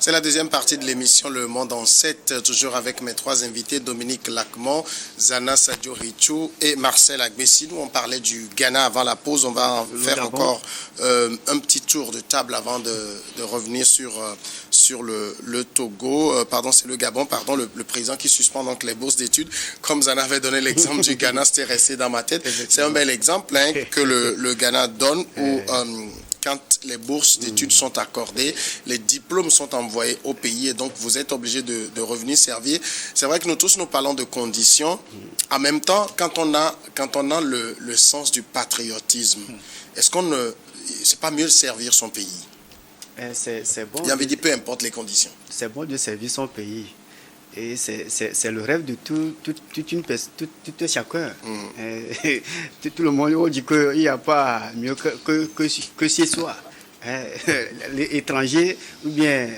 C'est la deuxième partie de l'émission Le Monde en 7, toujours avec mes trois invités, Dominique Lacmon, Zana Sadio Richo et Marcel Agbessi. Nous, on parlait du Ghana avant la pause. On va en faire encore un petit tour de table avant de revenir sur le Togo. Pardon, c'est le Gabon, pardon, le président qui suspend donc les bourses d'études. Comme Zana avait donné l'exemple du Ghana, c'était resté dans ma tête. C'est un bel exemple que le Ghana donne où... quand les bourses d'études sont accordées, les diplômes sont envoyés au pays et donc vous êtes obligé de revenir servir. C'est vrai que nous tous, nous parlons de conditions. En même temps, quand on a le sens du patriotisme, est-ce qu'on ne... c'est pas mieux de servir son pays? C'est bon. Il avait dit peu importe les conditions. C'est bon de servir son pays. Et c'est le rêve de tout chacun. Tout le monde dit qu'il n'y a pas mieux que chez soi. Les étrangers, ou bien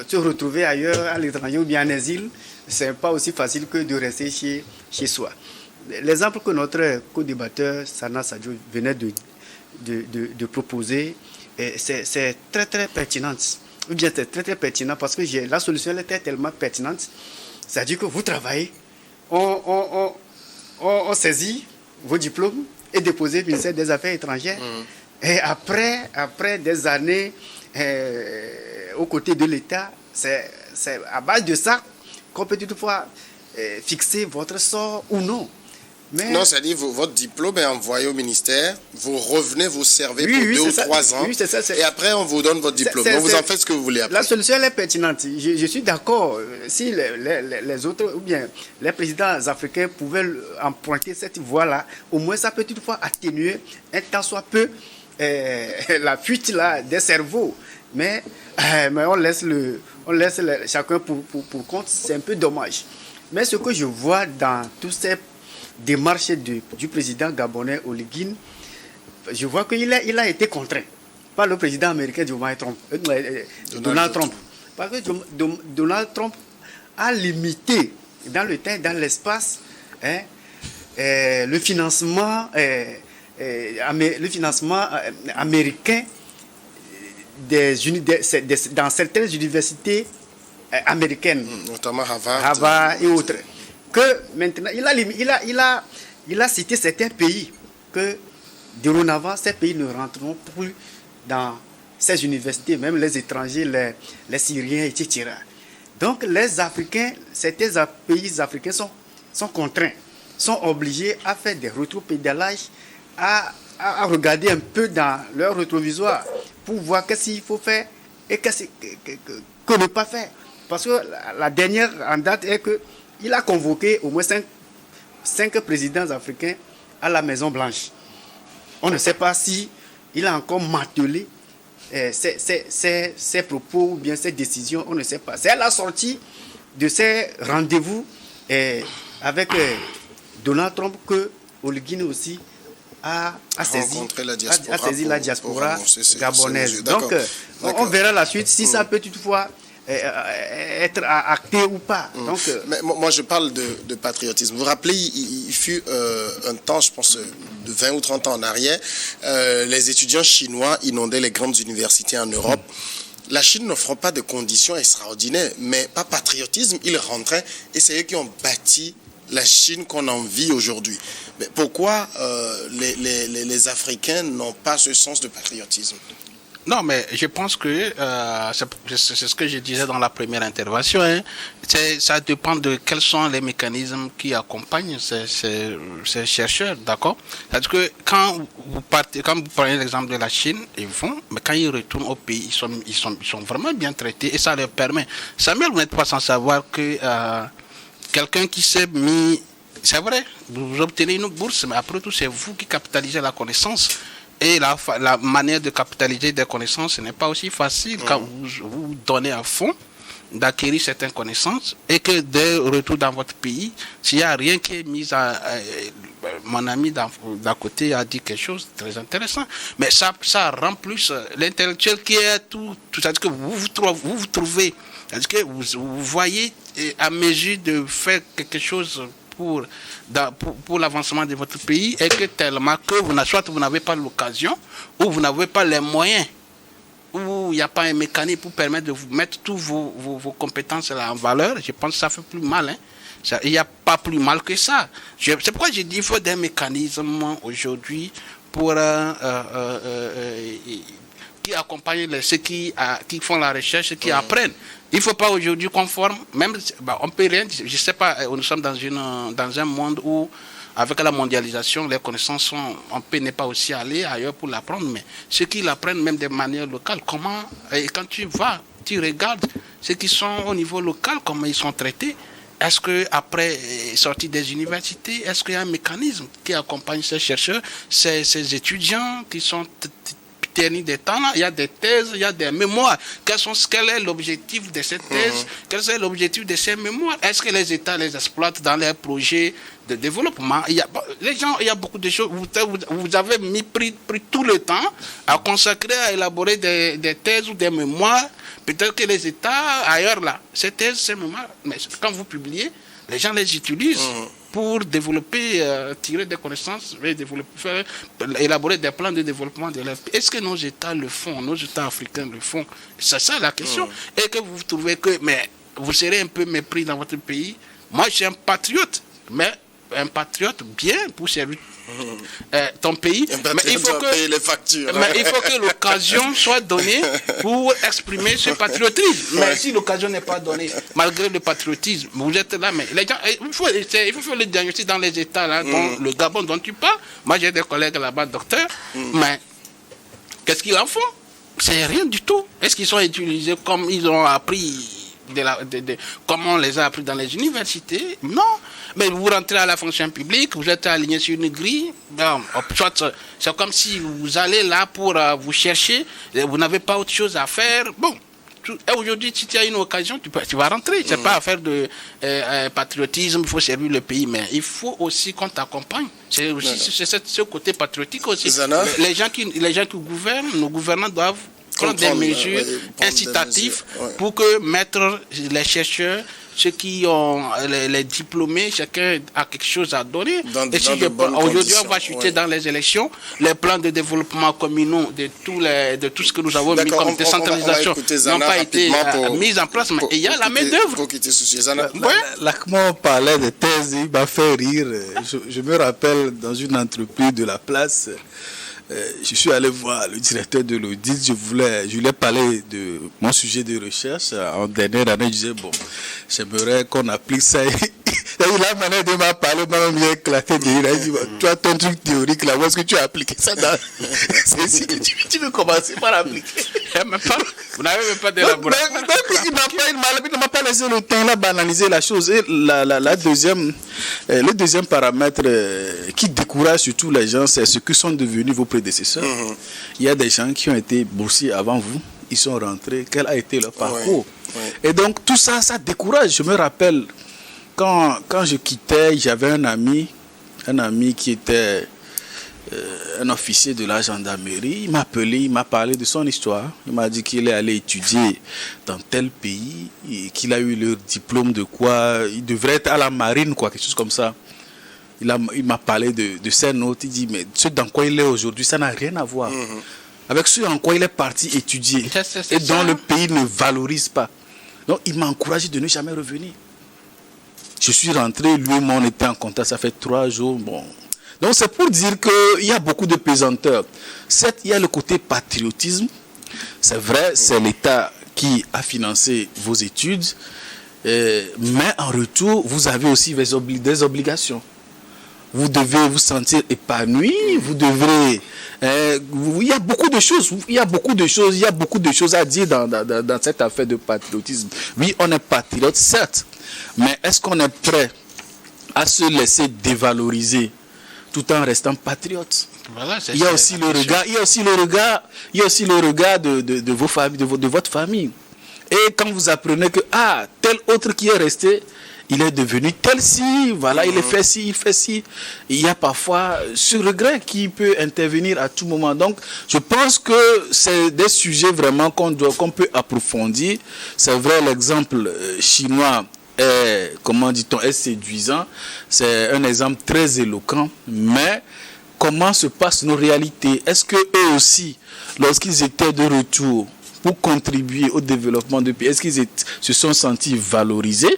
se retrouver ailleurs à l'étranger ou bien en exil, ce n'est pas aussi facile que de rester chez soi. L'exemple que notre co-débatteur Zana Sadio venait de proposer, c'est très très pertinent. C'est très très pertinent parce que la solution elle était tellement pertinente. C'est-à-dire que vous travaillez, on saisit vos diplômes et déposez au ministère des Affaires étrangères. Et après des années aux côtés de l'État, c'est à base de ça qu'on peut toutefois fixer votre sort ou non. Mais... Non, c'est-à-dire votre diplôme est envoyé au ministère, vous revenez, vous servez pour 2 ou 3 ans, et après on vous donne votre diplôme. Donc vous en faites ce que vous voulez après. La solution elle est pertinente. Je suis d'accord. Si les autres, ou bien les présidents africains pouvaient emprunter cette voie-là, au moins ça peut toutefois atténuer un tant soit peu la fuite là, des cerveaux. Mais on laisse chacun pour compte, c'est un peu dommage. Mais ce que je vois dans tous ces démarche du président gabonais Oligui, je vois qu'il a été contraint par le président américain Donald Trump. Parce que Donald Trump a limité dans le temps et dans l'espace le financement américain dans certaines universités américaines, notamment Harvard et autres. Que maintenant, il a cité certains pays que, dorénavant, ces pays ne rentreront plus dans ces universités, même les étrangers, les Syriens, etc. Donc, les Africains, certains pays africains sont contraints, sont obligés à faire des rétropédalages, à regarder un peu dans leur rétroviseur pour voir qu'est-ce qu'il faut faire et qu'est-ce que ne pas faire. Parce que la dernière en date est que il a convoqué au moins 5 présidents africains à la Maison-Blanche. On ne sait pas si il a encore martelé ses propos ou bien ses décisions. On ne sait pas. C'est à la sortie de ces rendez-vous avec Donald Trump que Oligui aussi a saisi la diaspora gabonaise. Donc, on verra la suite si ça peut toutefois être acté ou pas. Donc, mais moi je parle de patriotisme. Vous vous rappelez, il fut un temps, je pense de 20 ou 30 ans en arrière, les étudiants chinois inondaient les grandes universités en Europe. La Chine n'offre pas de conditions extraordinaires, mais pas patriotisme, ils rentraient et c'est eux qui ont bâti la Chine qu'on envie aujourd'hui. Mais pourquoi les Africains n'ont pas ce sens de patriotisme? Non, mais je pense que c'est ce que je disais dans la première intervention. Ça dépend de quels sont les mécanismes qui accompagnent ces chercheurs, d'accord? C'est-à-dire que quand vous prenez l'exemple de la Chine, ils vont, mais quand ils retournent au pays, ils sont vraiment bien traités et ça leur permet. Samuel, vous n'êtes pas sans savoir que quelqu'un qui s'est mis, c'est vrai, vous obtenez une bourse, mais après tout, c'est vous qui capitalisez la connaissance. Et la manière de capitaliser des connaissances, ce n'est pas aussi facile quand vous donnez à fond d'acquérir certaines connaissances et que dès retour dans votre pays, s'il n'y a rien qui est mis mon ami d'à côté a dit quelque chose de très intéressant. Mais ça rend plus l'intellectuel qui est tout c'est-à-dire que vous vous trouvez, c'est-à-dire que vous voyez à mesure de faire quelque chose pour l'avancement de votre pays et que tellement que soit vous n'avez pas l'occasion ou vous n'avez pas les moyens ou il n'y a pas un mécanisme pour permettre de vous mettre toutes vos compétences là en valeur, je pense que ça fait plus mal. Hein. Il n'y a pas plus mal que ça. C'est pourquoi j'ai dit qu'il faut des mécanismes aujourd'hui pour qui accompagnent ceux qui font la recherche, ceux qui apprennent. Il ne faut pas aujourd'hui conforme, même on peut rien, je ne sais pas, nous sommes dans un monde où avec la mondialisation, les connaissances on peut ne pas aussi aller ailleurs pour l'apprendre, mais ceux qui l'apprennent même de manière locale, et quand tu vas, tu regardes ceux qui sont au niveau local, comment ils sont traités. Est-ce qu'après sortie des universités, est-ce qu'il y a un mécanisme qui accompagne ces chercheurs, ces étudiants qui sont ternis des temps, il y a des thèses, il y a des mémoires. Quel est l'objectif de ces thèses? Quel est l'objectif de ces mémoires? Est-ce que les États les exploitent dans leurs projets de développement? Il y a beaucoup de choses. Vous avez pris tout le temps à consacrer, à élaborer des thèses ou des mémoires. Peut-être que les États, ailleurs là, ces thèses, ces mémoires, mais quand vous publiez, les gens les utilisent pour développer, tirer des connaissances, élaborer des plans de développement de leur pays. Est-ce que nos États le font, nos États africains le font? C'est ça la question. Et que vous trouvez que vous serez un peu mépris dans votre pays. Moi, je suis un patriote, mais un patriote bien pour servir ton pays. Mais il faut payer les factures. Mais il faut que l'occasion soit donnée pour exprimer ce patriotisme. Mais si l'occasion n'est pas donnée, malgré le patriotisme, vous êtes là, mais les gens, il faut faire le diagnostic dans les États, là, dont le Gabon dont tu parles. Moi, j'ai des collègues là-bas, docteurs, mais qu'est-ce qu'ils en font? C'est rien du tout. Est-ce qu'ils sont utilisés comme ils ont appris comme on les a appris dans les universités? Non. Mais vous rentrez à la fonction publique, vous êtes aligné sur une grille. C'est comme si vous allez là pour vous chercher, vous n'avez pas autre chose à faire. Bon, aujourd'hui, si tu as une occasion, tu vas rentrer. C'est pas affaire de patriotisme, il faut servir le pays, mais il faut aussi qu'on t'accompagne. C'est aussi ce côté patriotique aussi. Les gens qui gouvernent, nos gouvernants doivent prendre des mesures incitatives pour que mettre les chercheurs, ceux qui ont les diplômés, chacun a quelque chose à donner. Aujourd'hui, on va chuter dans les élections. Les plans de développement communaux de tout ce que nous avons mis comme décentralisation n'ont pas été mis en place. Mais il y a la main-d'œuvre. Lacmo parlait de thèses, il m'a fait rire. Je me rappelle dans une entreprise de la place. Je suis allé voir le directeur de l'audit, je lui ai parlé de mon sujet de recherche. En dernière année, je disais, j'aimerais qu'on applique ça. La manière de m'a parlé, m'a bien éclaté de rire. Il a dit, toi, ton truc théorique, là, où est-ce que tu as appliqué ça dans... Tu veux commencer par appliquer. Vous n'avez même pas de laboratoire. Il ne m'a pas laissé le temps là d'analyser la chose. Et le deuxième paramètre qui décourage surtout les gens, c'est ce que sont devenus vos prédécesseurs. Il y a des gens qui ont été boursiers avant vous, ils sont rentrés, quel a été leur parcours. Et donc tout ça, ça décourage. Je me rappelle, quand je quittais, j'avais un ami qui était un officier de la gendarmerie. Il m'a appelé, il m'a parlé de son histoire. Il m'a dit qu'il est allé étudier dans tel pays, et qu'il a eu le diplôme de quoi, il devrait être à la marine, quoi, quelque chose comme ça. Il m'a parlé de ses notes. Il dit, mais ce dans quoi il est aujourd'hui, ça n'a rien à voir avec ce en quoi il est parti étudier et dont le pays ne valorise pas. Donc il m'a encouragé de ne jamais revenir. Je suis rentré, lui et moi on était en contact, ça fait 3 jours. Donc c'est pour dire qu'il y a beaucoup de pesanteurs. Certes, il y a le côté patriotisme. C'est vrai, c'est l'État qui a financé vos études. Mais en retour, vous avez aussi des obligations. Vous devez vous sentir épanoui. Vous devrez... il y a beaucoup de choses. Il y a beaucoup de choses à dire dans cette affaire de patriotisme. Oui, on est patriote, certes. Mais est-ce qu'on est prêt à se laisser dévaloriser tout en restant patriote? Voilà, il y a aussi le regard de vos familles, de votre famille. Et quand vous apprenez que tel autre qui est resté, il est devenu tel ci, voilà, il fait ci, il fait ci. Il y a parfois ce regret qui peut intervenir à tout moment. Donc, je pense que c'est des sujets vraiment qu'on peut approfondir. C'est vrai, l'exemple chinois est, est séduisant. C'est un exemple très éloquent. Mais comment se passent nos réalités? Est-ce que eux aussi, lorsqu'ils étaient de retour, pour contribuer au développement du pays? Est-ce qu'ils se sont sentis valorisés?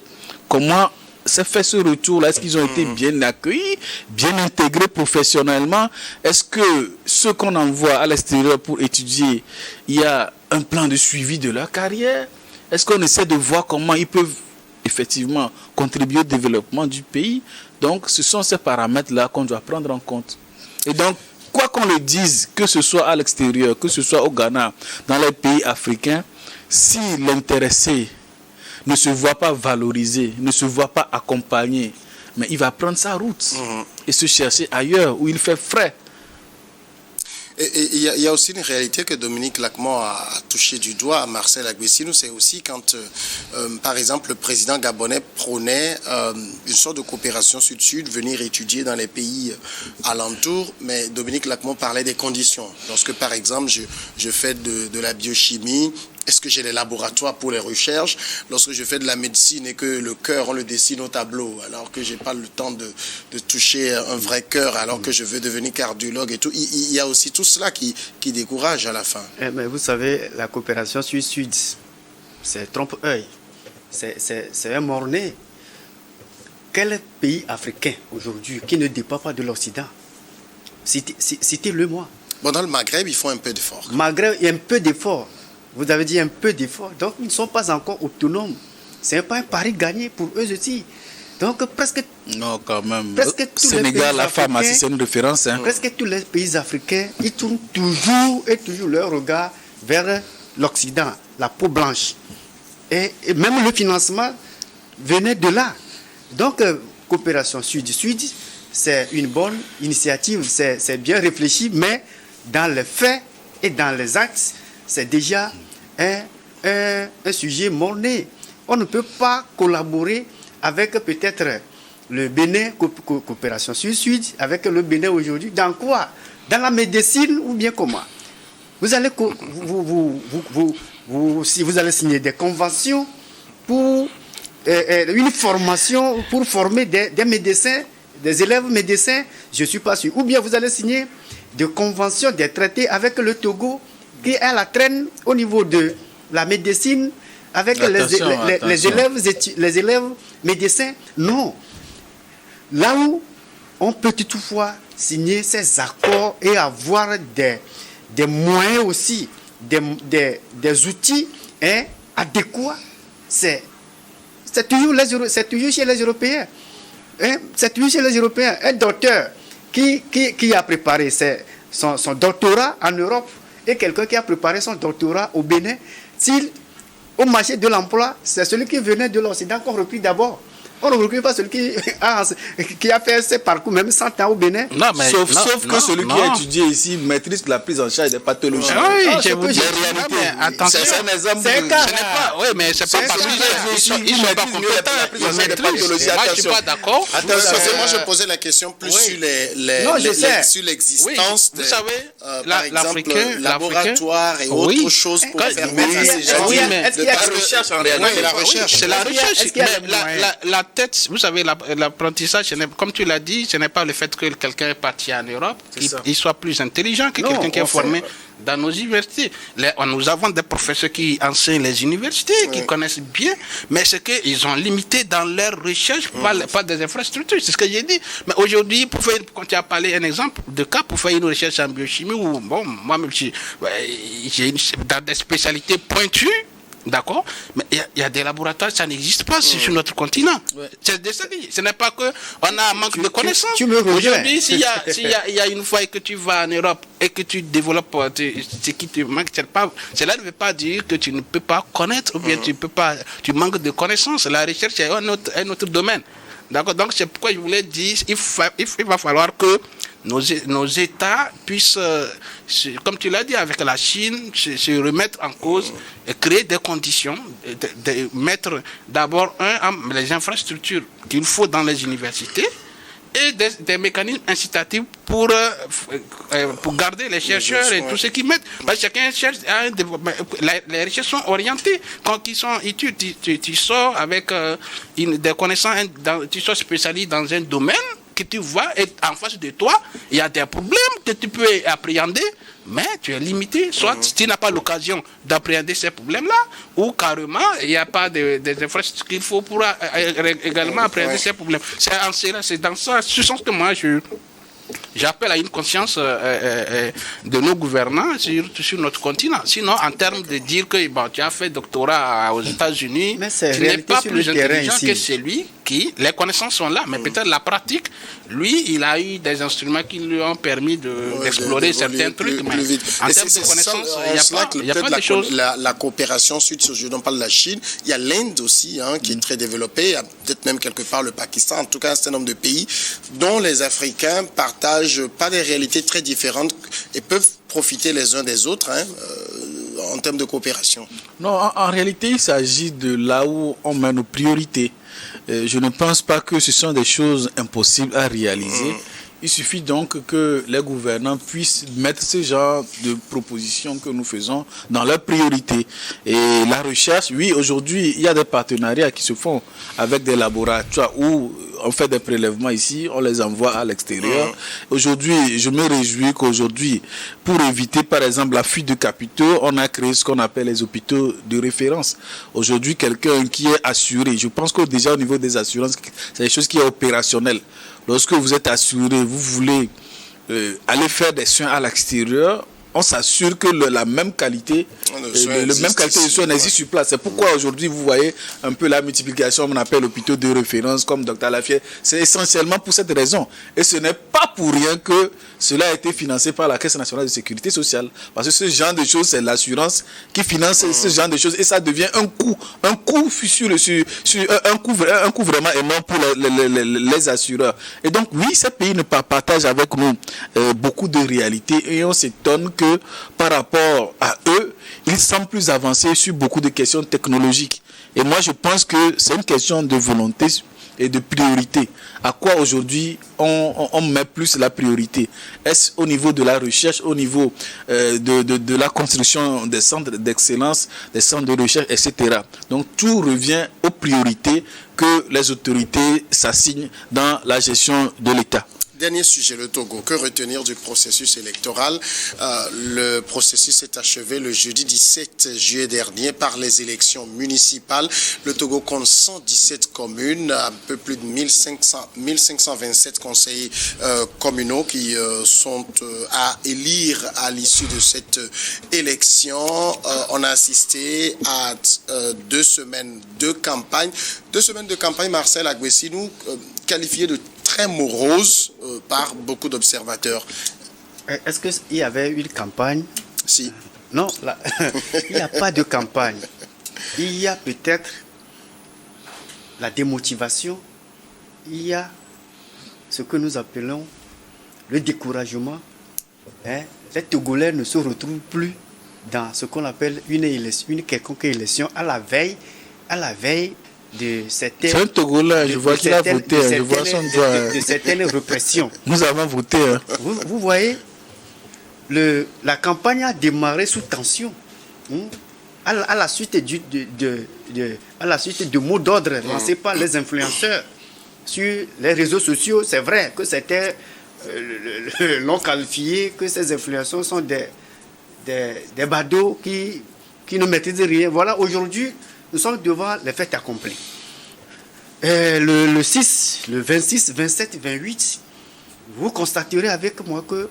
Comment s'est fait ce retour-là? Est-ce qu'ils ont été bien accueillis, bien intégrés professionnellement? Est-ce que ceux qu'on envoie à l'extérieur pour étudier, il y a un plan de suivi de leur carrière? Est-ce qu'on essaie de voir comment ils peuvent effectivement contribuer au développement du pays? Donc, ce sont ces paramètres-là qu'on doit prendre en compte. Et donc, quoi qu'on le dise, que ce soit à l'extérieur, que ce soit au Ghana, dans les pays africains, si l'intéressé ne se voit pas valorisé, ne se voit pas accompagné, mais il va prendre sa route et se chercher ailleurs où il fait frais. Et il y a aussi une réalité que Dominique Lacmon a touché du doigt à Marcel Agbessinou, c'est aussi quand, par exemple, le président gabonais prônait une sorte de coopération sud-sud, venir étudier dans les pays alentours, mais Dominique Lacmon parlait des conditions. Lorsque, par exemple, je fais de la biochimie, est-ce que j'ai les laboratoires pour les recherches? Lorsque je fais de la médecine et que le cœur, on le dessine au tableau, alors que je n'ai pas le temps de toucher un vrai cœur, alors que je veux devenir cardiologue et tout, il y a aussi tout cela qui décourage à la fin. Mais vous savez, la coopération sud-sud, c'est trompe-œil, c'est un mort-né. Quel pays africain aujourd'hui qui ne dépend pas de l'Occident? Citez-le-moi. Bon, dans le Maghreb, ils font un peu d'effort. Maghreb, il y a un peu d'effort. Vous avez dit un peu d'effort. Donc, ils ne sont pas encore autonomes. Ce n'est pas un pari gagné pour eux aussi. Donc, presque... Non, quand même. Presque tous Sénégal, les la pharmacie, c'est une référence. Hein. Presque tous les pays africains, ils tournent toujours leur regard vers l'Occident, la peau blanche. Et même le financement venait de là. Donc, coopération sud-sud, c'est une bonne initiative, c'est bien réfléchi, mais dans les faits et dans les actes, c'est déjà un sujet mort-né. On ne peut pas collaborer avec peut-être le Bénin, coopération sud-sud, avec le Bénin aujourd'hui. Dans quoi? Dans la médecine ou bien comment? Vous allez, si vous allez signer des conventions pour une formation, pour former des médecins, des élèves médecins, je ne suis pas sûr. Ou bien vous allez signer des conventions, des traités avec le Togo, qui est à la traîne au niveau de la médecine avec les élèves médecins. Non. Là où on peut toutefois signer ces accords et avoir des moyens aussi, des outils adéquats, c'est toujours chez les Européens. C'est toujours chez les Européens. Un docteur qui a préparé son doctorat en Europe, et quelqu'un qui a préparé son doctorat au Bénin, au marché de l'emploi, c'est celui qui venait de l'Occident qu'on recrute d'abord. On ne recrute pas celui qui a fait ses parcours, même 100 ans au Bénin. Non, mais, sauf que celui qui a étudié ici maîtrise la prise en charge des pathologies. Oui, je vous dis. Attention, c'est un exemple. Ce n'est pas, oui, mais c'est pas parce qu'ils ne sont pas compétents. Moi, je ne suis pas d'accord. Attention, moi, je posais la question plus sur l'existence de, vous savez, par exemple, laboratoire et autres choses pour permettre à ces gens. Oui, mais est-ce qu'il y a la recherche en réalité? La recherche. C'est la recherche. La tête, vous savez, l'apprentissage, comme tu l'as dit, ce n'est pas le fait que quelqu'un est parti en Europe, qu'il soit plus intelligent que quelqu'un qui est formé dans nos universités. Nous avons des professeurs qui enseignent les universités, qui connaissent bien, mais c'est qu'ils ont limité dans leur recherche, pas des infrastructures, c'est ce que j'ai dit. Mais aujourd'hui, quand tu as parlé un exemple de cas pour faire une recherche en biochimie, ou bon, moi-même, j'ai dans des spécialités pointues. D'accord? Mais il y a des laboratoires, ça n'existe pas sur notre continent. C'est de ça. Ce n'est pas qu'on a un manque de connaissances. Aujourd'hui, s'il y a une fois que tu vas en Europe et que tu développes ce qui te manque, cela ne veut pas dire que tu ne peux pas connaître ou bien tu manques de connaissances. La recherche est un autre domaine. D'accord? Donc, c'est pourquoi je voulais dire il va falloir que nos États puissent, comme tu l'as dit, avec la Chine, se remettre en cause et créer des conditions, de mettre d'abord les infrastructures qu'il faut dans les universités et des mécanismes incitatifs pour garder les chercheurs et tout ce qu'ils mettent. Parce que chacun cherche à un développement. Les recherches sont orientées. Quand ils sont études, tu sors avec des connaissances, tu sors spécialisé dans un domaine. que tu vois et en face de toi, il y a des problèmes que tu peux appréhender, mais tu es limité. Soit tu n'as pas l'occasion d'appréhender ces problèmes-là, ou carrément, il n'y a pas des infrastructures qu'il faut pour également appréhender ces problèmes. C'est dans ce sens que moi, j'appelle à une conscience de nos gouvernants sur notre continent. Sinon, en termes de dire que tu as fait doctorat aux États-Unis, tu n'es pas plus intelligent que celui qui, les connaissances sont là, mais peut-être la pratique, lui, il a eu des instruments qui lui ont permis d'explorer certains trucs. Mais en termes de connaissances, il n'y a pas de choses. La coopération sud, je ne parle de la Chine, il y a l'Inde aussi, qui est très développée, il y a peut-être même quelque part le Pakistan, en tout cas un certain nombre de pays dont les Africains partagent pas des réalités très différentes et peuvent profiter les uns des autres en termes de coopération. Non, en réalité, il s'agit de là où on met nos priorités. Je ne pense pas que ce sont des choses impossibles à réaliser. Il suffit donc que les gouvernants puissent mettre ce genre de propositions que nous faisons dans leurs priorités. Et la recherche, oui, aujourd'hui, il y a des partenariats qui se font avec des laboratoires où on fait des prélèvements ici, on les envoie à l'extérieur. Aujourd'hui, je me réjouis qu'aujourd'hui, pour éviter par exemple la fuite de capitaux, on a créé ce qu'on appelle les hôpitaux de référence. Aujourd'hui, quelqu'un qui est assuré, je pense que déjà au niveau des assurances, c'est des choses qui sont opérationnelles. Lorsque vous êtes assuré, vous voulez aller faire des soins à l'extérieur, on s'assure que la même qualité, même qualité de soins existe sur place. C'est pourquoi aujourd'hui, vous voyez un peu la multiplication, on appelle hôpitaux de référence, comme Dr Lafière. C'est essentiellement pour cette raison. Et ce n'est pas pour rien que cela a été financé par la Caisse nationale de sécurité sociale. Parce que ce genre de choses, c'est l'assurance qui finance ce genre de choses. Et ça devient un coût un coût vraiment énorme pour les assureurs. Et donc, oui, ces pays ne partagent avec nous beaucoup de réalités. Et on s'étonne que par rapport à eux, ils semblent plus avancés sur beaucoup de questions technologiques. Et moi, je pense que c'est une question de volonté et de priorité. À quoi aujourd'hui on met plus la priorité? Est-ce au niveau de la recherche, au niveau de la construction des centres d'excellence, des centres de recherche, etc. Donc tout revient aux priorités que les autorités s'assignent dans la gestion de l'État. Dernier sujet, le Togo. Que retenir du processus électoral? Le processus s'est achevé le jeudi 17 juillet dernier par les élections municipales. Le Togo compte 117 communes, un peu plus de 1527 conseillers communaux qui sont à élire à l'issue de cette élection. On a assisté à 2 semaines de campagne. 2 semaines de campagne, Marcel Agbessinou, qualifié de très morose par beaucoup d'observateurs. Est-ce qu'il y avait une campagne? Si. Non, là, il n'y a pas de campagne. Il y a peut-être la démotivation, il y a ce que nous appelons le découragement. Les Togolais ne se retrouvent plus dans ce qu'on appelle une quelconque élection à la veille de certaines... C'est un Togolais, je vois qu'il a voté, je vois son doigt. De certaines répressions. Nous avons voté. Vous voyez, la campagne a démarré sous tension. À la suite de mots d'ordre lancés par les influenceurs sur les réseaux sociaux. C'est vrai que c'était l'ont qualifié que ces influenceurs sont des badauds qui ne maîtrisent rien. Voilà, aujourd'hui, nous sommes devant les faits accomplis. Le 6, le 26, 27, 28, vous constaterez avec moi que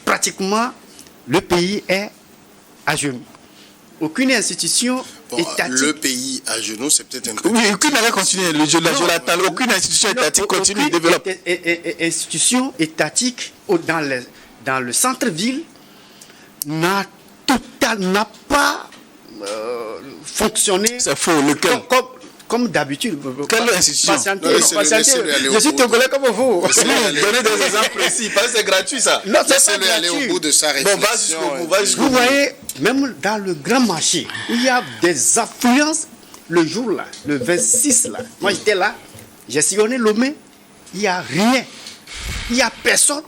pratiquement le pays est à genoux. Aucune institution étatique. Le pays à genoux, c'est peut-être un peu... Oui, aucune n'avait continué. Aucune institution étatique continue de développer. Institution étatique dans le centre-ville n'a pas fonctionné. C'est faux, lequel? Comme d'habitude. Quelle institution? Je suis togolais comme vous. Donnez des exemples précis, parce que c'est gratuit ça. Non, laissez-le aller au bout de sa réflexion. Vous voyez, même dans le grand marché, il y a des affluences le jour-là, le 26 là. Moi j'étais là, j'ai sillonné Lomé, il n'y a rien. Il n'y a personne.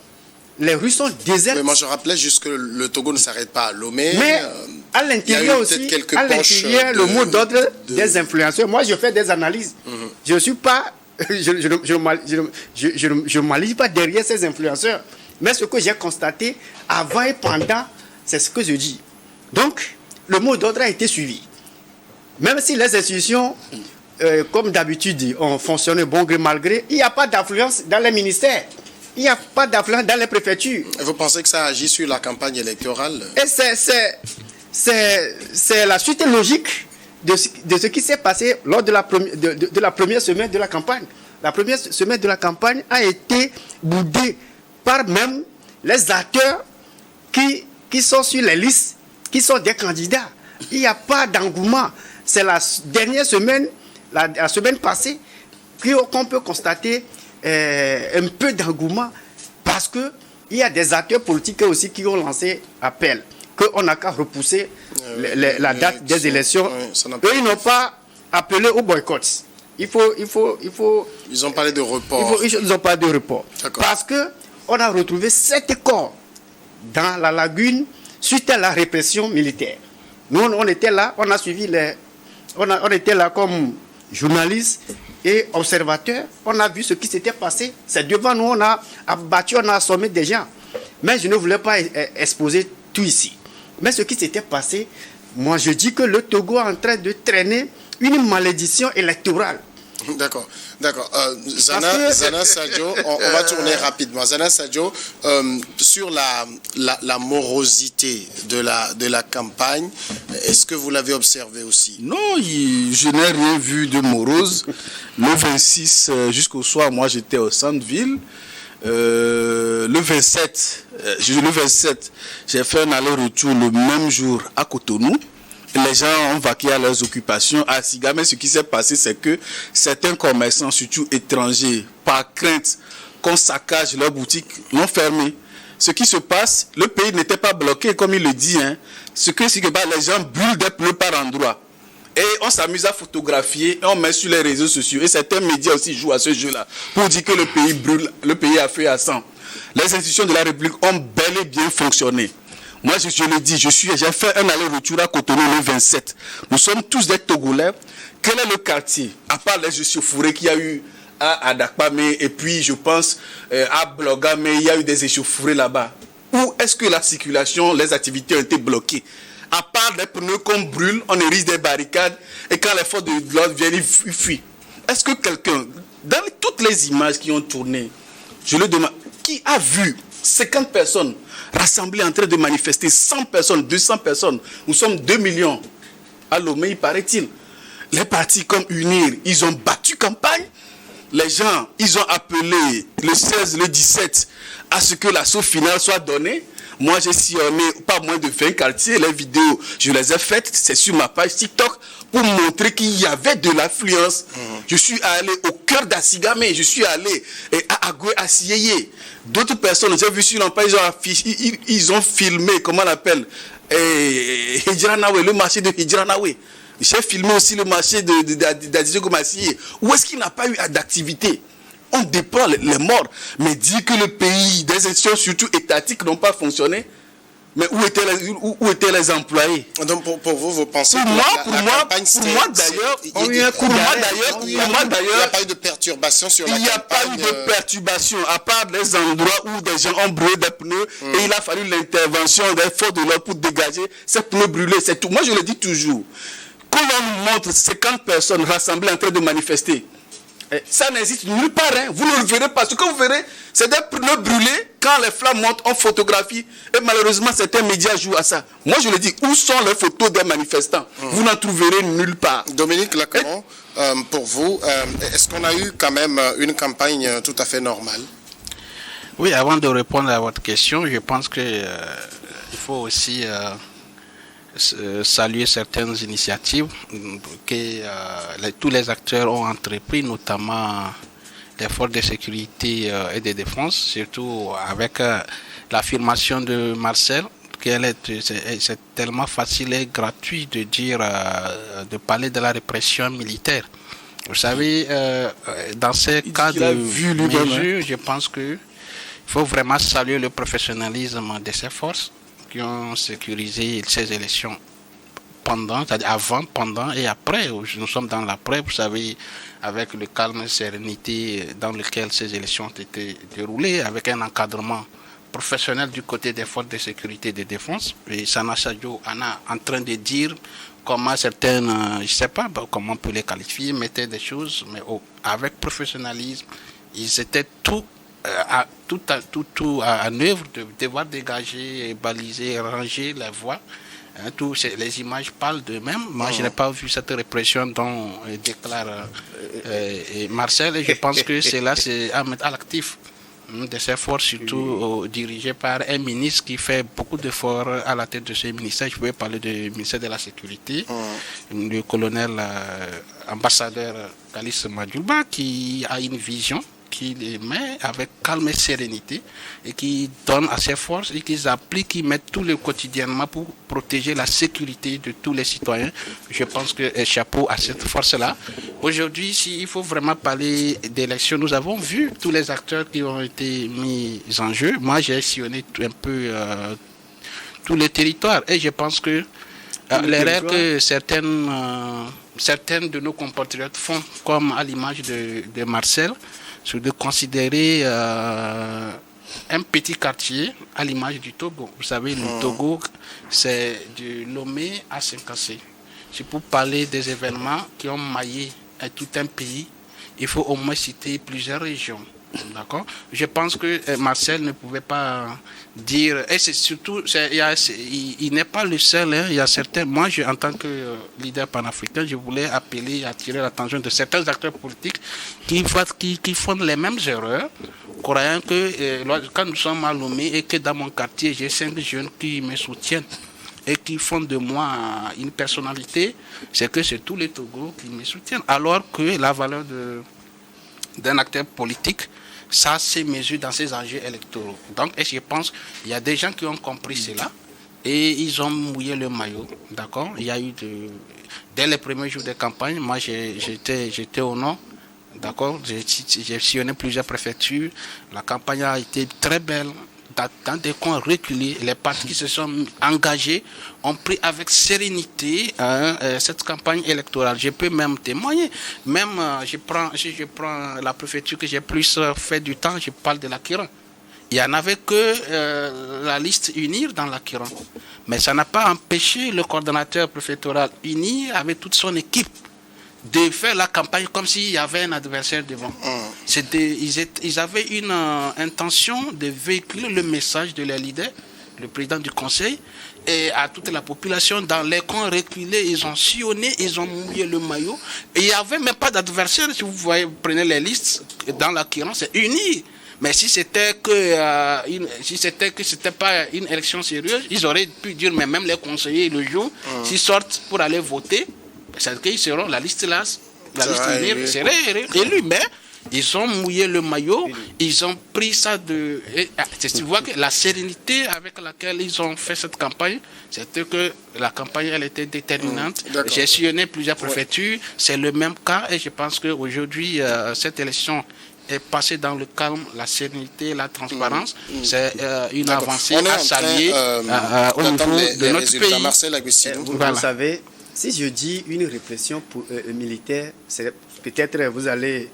Les rues sont désertes. Mais moi je rappelais juste que le Togo ne s'arrête pas à Lomé. Mais à l'intérieur aussi, le mot d'ordre des influenceurs. Moi je fais des analyses. Je ne suis pas je ne m'aligne pas derrière ces influenceurs. Mais ce que j'ai constaté avant et pendant, c'est ce que je dis. Donc, le mot d'ordre a été suivi. Même si les institutions, comme d'habitude, ont fonctionné bon gré mal gré, il n'y a pas d'influence dans les ministères. Il n'y a pas d'influence dans les préfectures. Et vous pensez que ça agit sur la campagne électorale? Et c'est la suite logique de ce qui s'est passé lors de la première semaine de la campagne. La première semaine de la campagne a été boudée par même les acteurs qui sont sur les listes, qui sont des candidats. Il n'y a pas d'engouement. C'est la dernière semaine, la semaine passée, qu'on peut constater un peu d'engouement parce qu'il y a des acteurs politiques aussi qui ont lancé appel, qu'on n'a qu'à repousser la date des élections. Eux, ils n'ont pas appelé au boycott. Ils ont parlé de report. Ils ont parlé de report. Parce qu'on a retrouvé 7 corps dans la lagune suite à la répression militaire. Nous, on était là, on a suivi on était là comme journalistes et observateurs. On a vu ce qui s'était passé. C'est devant nous, on a abattu, on a assommé des gens. Mais je ne voulais pas exposer tout ici. Mais ce qui s'était passé, moi je dis que le Togo est en train de traîner une malédiction électorale. D'accord. Zana Sadio, on va tourner rapidement. Zana Sadio, sur la morosité de la campagne, est-ce que vous l'avez observé aussi? Non, je n'ai rien vu de morose. Le 26 jusqu'au soir, moi j'étais au centre-ville. Le 27, j'ai fait un aller-retour le même jour à Cotonou. Les gens ont vaqué à leurs occupations à Siga, mais ce qui s'est passé, c'est que certains commerçants, surtout étrangers, par crainte qu'on saccage leurs boutiques, l'ont fermé. Ce qui se passe, le pays n'était pas bloqué, comme il le dit. Ce que c'est que les gens brûlent des pneus par endroit. Et on s'amuse à photographier et on met sur les réseaux sociaux. Et certains médias aussi jouent à ce jeu-là pour dire que le pays brûle, le pays a feu à sang. Les institutions de la République ont bel et bien fonctionné. Moi, je le dis, j'ai fait un aller-retour à Cotonou le 27. Nous sommes tous des Togolais. Quel est le quartier, à part les échauffourées qu'il y a eu à Dakpame et puis, je pense, à Blogame, il y a eu des échauffourées là-bas. Où est-ce que la circulation, les activités ont été bloquées? À part les pneus qu'on brûle, on érige des barricades et quand les forces de l'ordre viennent, ils fuient. Est-ce que quelqu'un, dans toutes les images qui ont tourné, je le demande, qui a vu 50 personnes rassemblées en train de manifester, 100 personnes, 200 personnes, nous sommes 2 millions à Lomé, il paraît-il. Les partis comme UNIR, ils ont battu campagne. Les gens, ils ont appelé le 16, le 17 à ce que l'assaut final soit donné. Moi, j'ai sillonné pas moins de 20 quartiers. Les vidéos, je les ai faites. C'est sur ma page TikTok pour montrer qu'il y avait de l'affluence. Je suis allé au cœur d'Assigame. Je suis allé à Agoué, à Sieyé. D'autres personnes, j'ai vu sur leur page, ils ont filmé, comment on l'appelle, Hidjranawe, le marché de Hidjranawe. J'ai filmé aussi le marché d'Adidjo Gomassié. Où est-ce qu'il n'a pas eu d'activité? On déplore les morts. Mais dire que le pays, des institutions surtout étatiques n'ont pas fonctionné, mais où étaient les employés? Donc pour vous pensez pour moi d'ailleurs, il n'y a pas eu de perturbation sur la campagne. Il n'y a pas eu de perturbation, à part des endroits où des gens ont brûlé des pneus et il a fallu l'intervention des forces de l'ordre pour dégager ces pneus brûlés. C'est tout. Moi je le dis toujours. Quand on nous montre 50 personnes rassemblées en train de manifester, ça n'existe nulle part. Vous ne le verrez pas. Ce que vous verrez, c'est des pneus brûlés. Quand les flammes montent, on photographie. Et malheureusement, certains médias jouent à ça. Moi, je le dis, où sont les photos des manifestants? Vous n'en trouverez nulle part. Dominique Lacmon, pour vous, est-ce qu'on a eu quand même une campagne tout à fait normale? Oui, avant de répondre à votre question, je pense qu'il faut aussi saluer certaines initiatives que tous les acteurs ont entrepris, notamment les forces de sécurité et de défense, surtout avec l'affirmation de Marcel, c'est tellement facile et gratuit de dire, de parler de la répression militaire. Vous savez, dans ces cas de mesures, je pense qu'il faut vraiment saluer le professionnalisme de ces forces qui ont sécurisé ces élections pendant, c'est-à-dire avant, pendant et après. Nous sommes dans l'après, vous savez, avec le calme et sérénité dans lequel ces élections ont été déroulées, avec un encadrement professionnel du côté des forces de sécurité et de défense. Et Sana Sadio en a en train de dire comment certaines, je ne sais pas comment on peut les qualifier, mettaient des choses, mais avec professionnalisme, ils étaient tout en œuvre de devoir dégager, baliser, ranger les voies. Les images parlent d'eux-mêmes. Moi, je n'ai pas vu cette répression dont déclare Marcel, et je pense que c'est à mettre à l'actif de ces forces, surtout dirigées par un ministre qui fait beaucoup d'efforts à la tête de ce ministère. Je pouvais parler du ministère de la Sécurité, le colonel ambassadeur Kalis Madjouba, qui a une vision, qui les met avec calme et sérénité et qui donne à ses forces et qu'ils appliquent, qui mettent tout le quotidiennement pour protéger la sécurité de tous les citoyens. Je pense que chapeau à cette force-là. Aujourd'hui, s'il faut vraiment parler d'élections, nous avons vu tous les acteurs qui ont été mis en jeu. Moi, j'ai sillonné un peu tous les territoires et je pense que l'erreur que certaines de nos compatriotes font, comme à l'image de Marcel, c'est de considérer un petit quartier à l'image du Togo. Vous savez, le Togo, c'est de Lomé à Saint-Cassé. C'est pour parler des événements qui ont maillé tout un pays. Il faut au moins citer plusieurs régions. D'accord. Je pense que Marcel ne pouvait pas dire, et c'est surtout, il n'est pas le seul, hein, il y a certains, moi en tant que leader panafricain, je voulais attirer l'attention de certains acteurs politiques qui font les mêmes erreurs, croyant que quand nous sommes à Lomé et que dans mon quartier, j'ai 5 jeunes qui me soutiennent et qui font de moi une personnalité, c'est que c'est tous les Togos qui me soutiennent, alors que la valeur d'un acteur politique, ça se mesure dans ses enjeux électoraux. Donc, je pense qu'il y a des gens qui ont compris cela et ils ont mouillé le maillot. D'accord. Il y a eu dès les premiers jours de campagne, moi j'étais au nord. D'accord. J'ai sillonné plusieurs préfectures. La campagne a été très belle. Dans des coins reculés, les partis qui se sont engagés ont pris avec sérénité cette campagne électorale. Je peux même témoigner. Même si je prends la préfecture que j'ai plus fait du temps, je parle de l'Akiran. Il n'y en avait que la liste UNIR dans l'Akiran. Mais ça n'a pas empêché le coordonnateur préfectoral UNIR avec toute son équipe de faire la campagne comme s'il y avait un adversaire devant. Ils avaient une intention de véhiculer le message de leur leader, le président du conseil, et à toute la population. Dans les coins reculés, ils ont sillonné, ils ont mouillé le maillot. Et il n'y avait même pas d'adversaire. Si vous prenez les listes, dans l'Akiran, c'est uni. Mais si c'était que c'était pas une élection sérieuse, ils auraient pu dire, mais même les conseillers le jour, s'ils sortent pour aller voter, c'est qu'ils seront la liste serait élue, mais ils ont mouillé le maillot, ils ont pris ça tu vois que la sérénité avec laquelle ils ont fait cette campagne, c'était que la campagne elle était déterminante. J'ai sillonné plusieurs préfectures, c'est le même cas et je pense qu'aujourd'hui cette élection est passée dans le calme, la sérénité, la transparence. C'est une avancée à saluer au niveau de notre pays. Marcel Aguesino. Vous savez, si je dis une répression militaire, c'est peut-être vous allez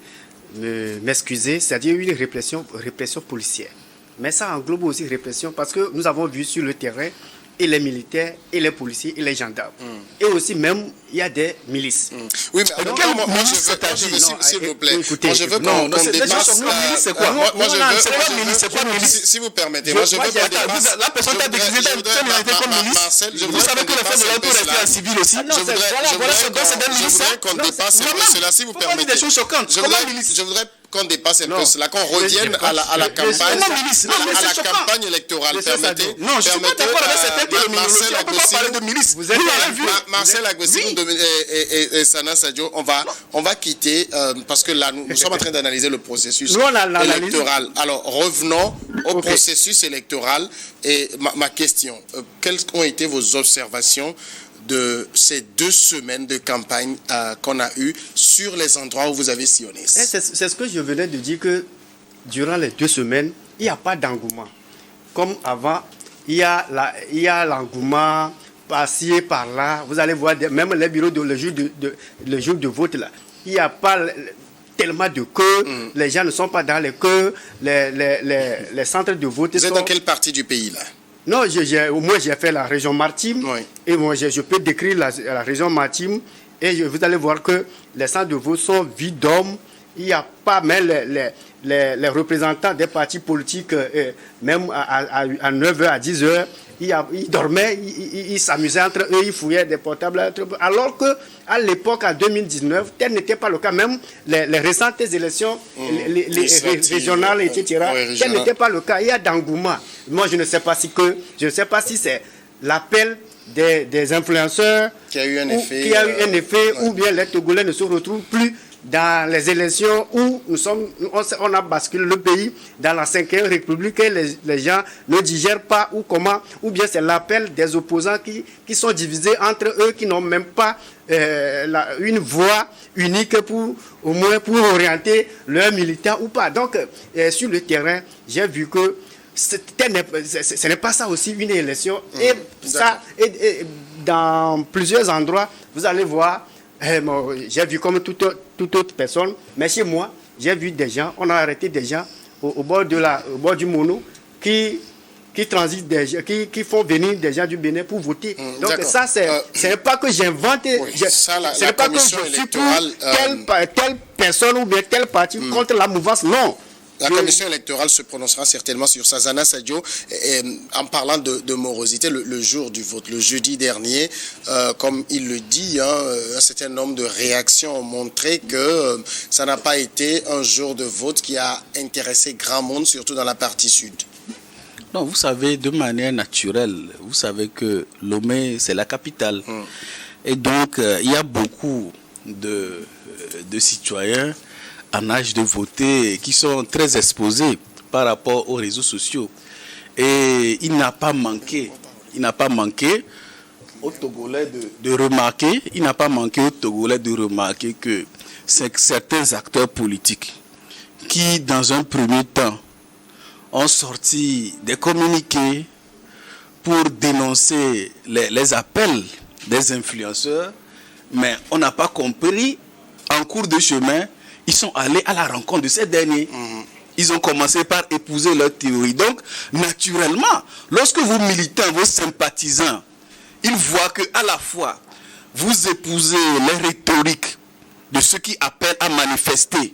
m'excuser, c'est-à-dire une répression policière. Mais ça englobe aussi répression parce que nous avons vu sur le terrain et les militaires, et les policiers, et les gendarmes. Et aussi même, il y a des milices. Oui, mais alors, moi je veux, s'il vous plaît, moi je veux qu'on dépasse... C'est quoi? Moi je veux... C'est quoi milice? Si vous permettez, moi je veux qu'on dépasse... La personne t'a déguisé comme milice. Vous savez que le fait de l'auto rester en civil aussi. Je voudrais qu'on dépasse un peu cela, si vous permettez. Des choses choquantes. Je voudrais qu'on dépasse un peu cela, qu'on revienne à la campagne électorale. Permettez. Non, je suis pas d'accord avec cette terminologie. On ne peut pas parler de milice. Vous avez vu Marcel Aguesino et Sana Sadio, on va quitter parce que là, nous sommes en train d'analyser le processus électoral. Alors, revenons au processus électoral. Et ma question, quelles ont été vos observations de ces 2 semaines de campagne qu'on a eues sur les endroits où vous avez sillonné? C'est ce que je venais de dire, que durant les 2 semaines, il n'y a pas d'engouement. Comme avant, il y a l'engouement par-ci, par-là. Vous allez voir, même les bureaux, le jour de vote, là, il n'y a pas tellement de queues, les gens ne sont pas dans les queues, les centres de vote Vous êtes dans quelle partie du pays, là? Non, moi j'ai fait la région maritime, et moi je peux décrire la région maritime, et vous allez voir que les centres de vote sont vides d'hommes. Il n'y a pas même les représentants des partis politiques, même à 9h, à 10h, ils dormaient, ils s'amusaient entre eux, ils fouillaient des portables. Alors qu'à l'époque, en 2019, tel n'était pas le cas. Même les récentes élections les régionales, etc., tel n'était pas le cas. Il y a d'engouement. Moi, je ne sais pas si c'est l'appel des influenceurs qui a eu un effet, ou bien les Togolais ne se retrouvent plus dans les élections où on a basculé le pays dans la 5e République et les gens ne digèrent pas ou comment, ou bien c'est l'appel des opposants qui sont divisés entre eux, qui n'ont même pas une voix unique pour au moins pour orienter leurs militants ou pas. Donc sur le terrain, j'ai vu que ce n'est pas ça aussi une élection. Et dans plusieurs endroits, vous allez voir. J'ai vu comme toute autre personne, mais chez moi, j'ai vu des gens, on a arrêté des gens au bord du Mono qui transitent qui font venir des gens du Bénin pour voter. Donc ça, ce n'est pas que j'invente, ce n'est pas que je suis pour telle personne ou bien tel parti contre la mouvance, non. La commission électorale se prononcera certainement sur ça. Zana Sadio, en parlant de morosité, le jour du vote, le jeudi dernier, comme il le dit, un certain nombre de réactions ont montré que ça n'a pas été un jour de vote qui a intéressé grand monde, surtout dans la partie sud. Non, vous savez, de manière naturelle, vous savez que Lomé, c'est la capitale. Et donc, il y a beaucoup de citoyens en âge de voter qui sont très exposés par rapport aux réseaux sociaux. Et il n'a pas manqué aux Togolais de remarquer, que certains acteurs politiques qui, dans un premier temps, ont sorti des communiqués pour dénoncer les appels des influenceurs, mais on n'a pas compris, en cours de chemin, ils sont allés à la rencontre de ces derniers. Ils ont commencé par épouser leur théorie. Donc, naturellement, lorsque vos militants, vos sympathisants, ils voient qu'à la fois, vous épousez les rhétoriques de ceux qui appellent à manifester,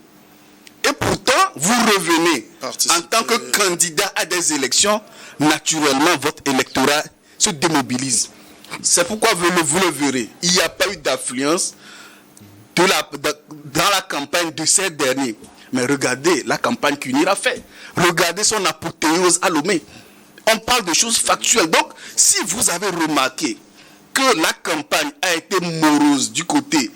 et pourtant, vous revenez en tant que candidat à des élections, naturellement, votre électorat se démobilise. C'est pourquoi vous le verrez. Il n'y a pas eu d'affluence dans la campagne de ces derniers. Mais regardez la campagne qu'UNIR a fait. Regardez son apothéose à Lomé. On parle de choses factuelles. Donc, si vous avez remarqué que la campagne a été morose du côté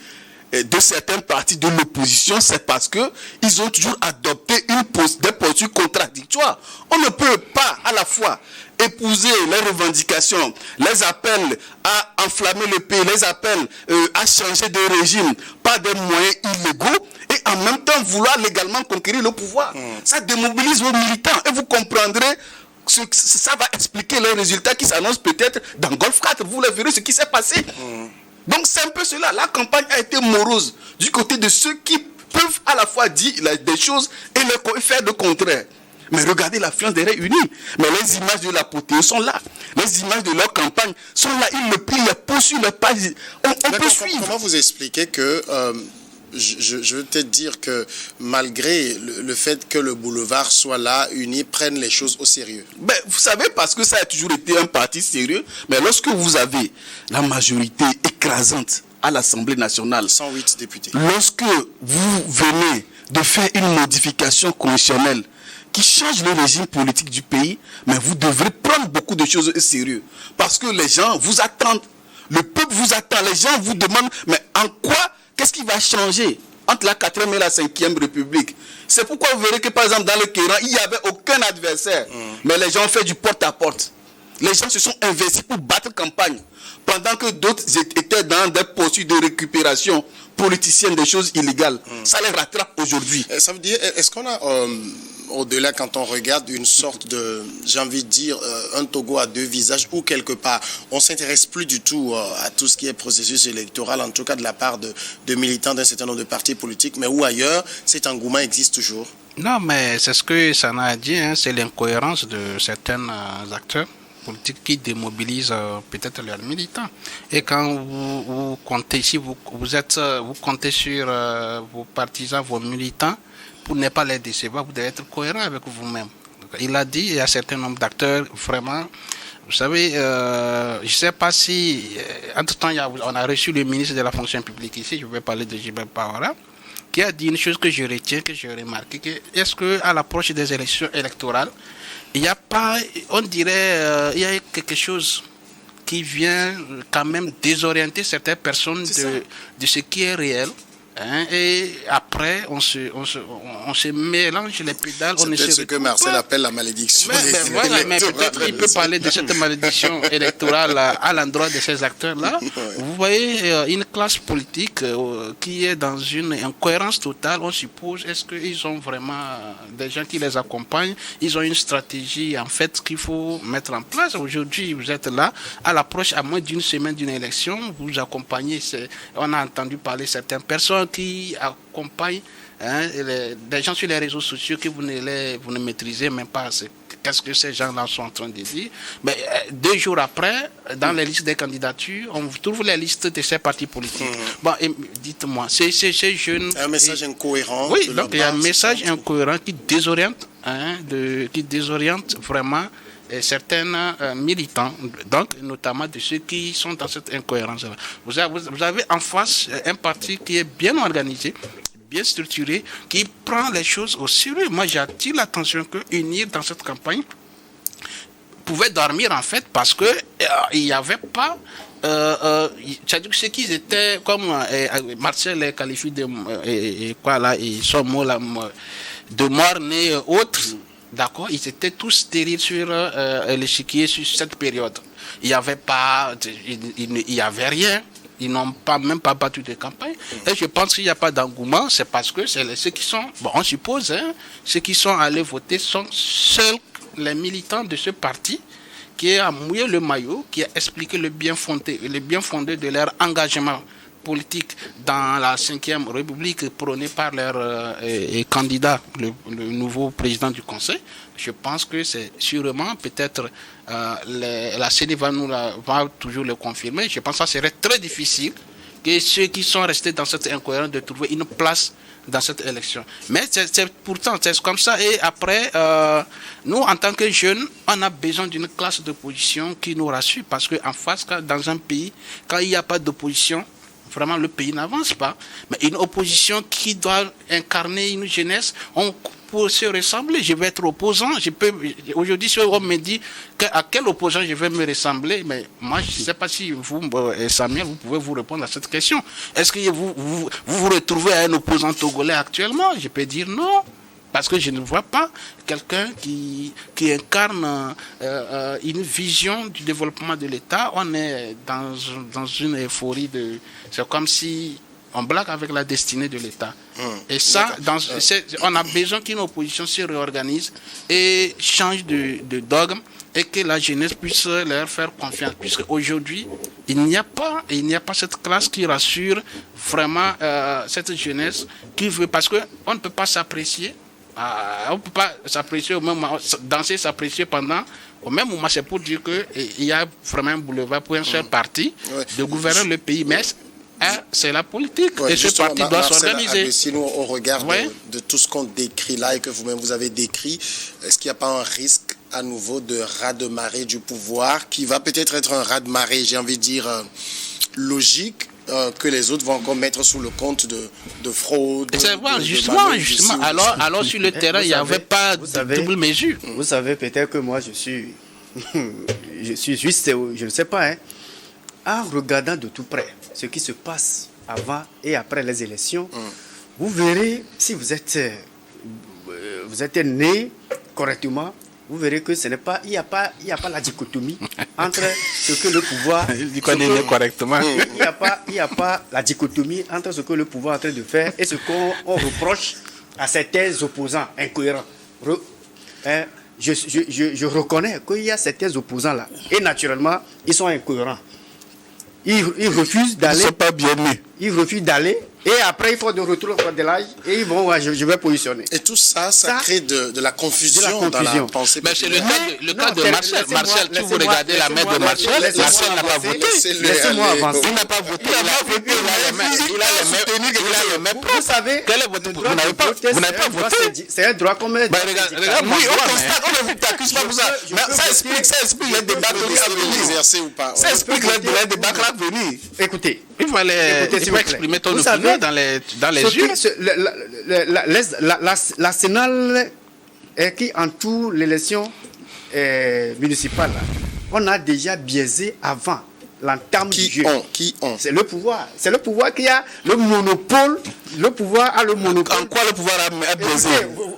de certains partis de l'opposition, c'est parce qu'ils ont toujours adopté des postures contradictoires. On ne peut pas à la fois épouser les revendications, les appels à enflammer le pays, les appels à changer de régime par des moyens illégaux et en même temps vouloir légalement conquérir le pouvoir. Ça démobilise vos militants et vous comprendrez ça va expliquer les résultats qui s'annoncent peut-être dans Golf 4. Vous le verrez ce qui s'est passé. Donc c'est un peu cela. La campagne a été morose du côté de ceux qui peuvent à la fois dire des choses et faire le contraire. Mais regardez l'affluence des Réunis. Mais les images de l'apothéose sont là. Les images de leur campagne sont là. Ils le plient, les poursuivent, les pages. On peut suivre. Comment vous expliquez que... je veux peut-être dire que malgré le fait que le boulevard soit là, UNI prenne les choses au sérieux. Ben, vous savez, parce que ça a toujours été un parti sérieux, mais lorsque vous avez la majorité écrasante à l'Assemblée nationale, 108 députés, lorsque vous venez de faire une modification constitutionnelle qui change le régime politique du pays, mais vous devrez prendre beaucoup de choses au sérieux. Parce que les gens vous attendent, le peuple vous attend, les gens vous demandent, mais en quoi, qu'est-ce qui va changer entre la 4e et la 5e République? C'est pourquoi vous verrez que par exemple dans le Kéran, il n'y avait aucun adversaire, mais les gens ont fait du porte-à-porte. Les gens se sont investis pour battre campagne, pendant que d'autres étaient dans des postures de récupération politicienne des choses illégales. Ça les rattrape aujourd'hui. Ça veut dire, est-ce qu'on a au-delà, quand on regarde une sorte de, j'ai envie de dire, un Togo à deux visages, où quelque part, on ne s'intéresse plus du tout à tout ce qui est processus électoral, en tout cas de la part de militants d'un certain nombre de partis politiques, mais où ailleurs, cet engouement existe toujours? Non, mais c'est ce que Sana a dit, hein, c'est l'incohérence de certains acteurs politiques qui démobilisent peut-être leurs militants. Et quand vous comptez, si vous comptez sur vos partisans, vos militants, pour ne pas les décevoir, vous devez être cohérent avec vous-même. Il a dit, il y a un certain nombre d'acteurs, vraiment, vous savez, je ne sais pas si, entre-temps, on a reçu le ministre de la fonction publique ici, je vais parler de Gilbert Paora, qui a dit une chose que je retiens, que j'ai remarqué, que est-ce qu'à l'approche des élections électorales, il n'y a pas, on dirait, il y a quelque chose qui vient quand même désorienter certaines personnes de ce qui est réel. Hein, et après, on se mélange les pédales. C'est peut-être ce que Marcel appelle la malédiction. Mais peut-être il peut parler de cette malédiction électorale à l'endroit de ces acteurs-là. Ouais. Vous voyez une classe politique qui est dans une incohérence totale. On suppose, est-ce qu'ils ont vraiment des gens qui les accompagnent? Ils ont une stratégie en fait qu'il faut mettre en place. Aujourd'hui, vous êtes là, à l'approche, à moins d'une semaine d'une élection, vous accompagnez. On a entendu parler certaines personnes qui accompagnent des gens sur les réseaux sociaux que vous ne maîtrisez même pas qu'est-ce que ces gens-là sont en train de dire. Mais 2 jours après, dans les listes des candidatures, on trouve les listes de ces partis politiques. Bon, dites-moi, ces jeunes... Un message incohérent. Oui, donc il y a un message incohérent qui désoriente, vraiment certains militants, donc notamment de ceux qui sont dans cette incohérence. Vous avez en face un parti qui est bien organisé, bien structuré, qui prend les choses au sérieux. Moi, j'attire l'attention que unir dans cette campagne pouvait dormir en fait parce que il n'y avait pas. C'est-à-dire que ceux qui étaient comme Marcel les qualifie de quoi là, ils sont mots là, de morts-nés et autres. D'accord, ils étaient tous stériles sur l'échiquier sur cette période. Il n'y avait pas, il y avait rien. Ils n'ont même pas battu de campagne. Et je pense qu'il n'y a pas d'engouement, c'est parce que c'est ceux qui sont, bon, on suppose, ceux qui sont allés voter sont seuls les militants de ce parti qui a mouillé le maillot, qui a expliqué le bien fondé de leur engagement politique dans la 5e République prônée par leur candidat, le nouveau président du Conseil. Je pense que c'est sûrement, peut-être, la CENI va toujours le confirmer. Je pense que ça serait très difficile que ceux qui sont restés dans cette incohérence de trouver une place dans cette élection. Mais pourtant, c'est comme ça. Et après, nous, en tant que jeunes, on a besoin d'une classe d'opposition qui nous rassure. Parce qu'en face, dans un pays, quand il n'y a pas d'opposition, vraiment, le pays n'avance pas. Mais une opposition qui doit incarner une jeunesse, on peut se ressembler. Je vais être opposant. Aujourd'hui, si on me dit à quel opposant je vais me ressembler, mais moi, je ne sais pas si vous, Samuel, vous pouvez vous répondre à cette question. Est-ce que vous retrouvez à un opposant togolais actuellement? Je peux dire non. Parce que je ne vois pas quelqu'un qui incarne une vision du développement de l'État. On est dans une euphorie c'est comme si on blague avec la destinée de l'État. Et ça, on a besoin qu'une opposition se réorganise et change de dogme et que la jeunesse puisse leur faire confiance. Puisque aujourd'hui, il n'y a pas cette classe qui rassure vraiment cette jeunesse qui veut, parce qu'on ne peut pas s'apprécier. On ne peut pas s'apprécier au même moment, danser, s'apprécier au même moment. C'est pour dire qu'il y a vraiment un boulevard pour un seul parti de gouverner le pays. Mais c'est la politique. Et ce parti doit s'organiser. Sinon, au regard de tout ce qu'on décrit là et que vous-même vous avez décrit, est-ce qu'il n'y a pas un risque à nouveau de raz-de-marée du pouvoir qui va peut-être être un raz-de-marée, j'ai envie de dire, logique, que les autres vont encore mettre sous le compte de fraude. Justement. Alors sur le terrain, il n'y avait pas de double mesure. Vous savez, peut-être que moi, je suis juste, je ne sais pas, en regardant de tout près ce qui se passe avant et après les élections, vous verrez, si vous êtes né correctement, vous verrez que ce n'est pas, il n'y a pas la dichotomie entre ce que le pouvoir. Il dit qu'on est né correctement. Il n'y a pas la dichotomie entre ce que le pouvoir est en train de faire et ce qu'on reproche à certains opposants incohérents. je reconnais qu'il y a certains opposants là. Et naturellement, ils sont incohérents. Ils refusent d'aller. Ils ne sont pas bien nés. Ils refusent d'aller. Et après, il faut de retour de l'âge. Et ils vont, je vais positionner. Et tout ça crée de la confusion dans la pensée. Mais c'est le cas de Marcel. Marcel, si vous regardez la main de Marcel, Marcel n'a pas voté. Laissez-moi avancer. Il n'a pas voté. Il a le même. Vous savez, quel est votre droit? Vous n'avez pas voté. C'est un droit comme les. Regarde, oui, on constate, on ne t'accuse pas pour ça. Ça explique les débats à venir. Ça explique les débats à venir. Écoutez. Il faut exprimer ton opinion dans les yeux. La Sénal qui entoure l'élection municipale, on a déjà biaisé avant l'entame du jeu. Qui ont C'est le pouvoir. C'est le pouvoir qui a le monopole. Le pouvoir a le monopole. En quoi le pouvoir a biaisé?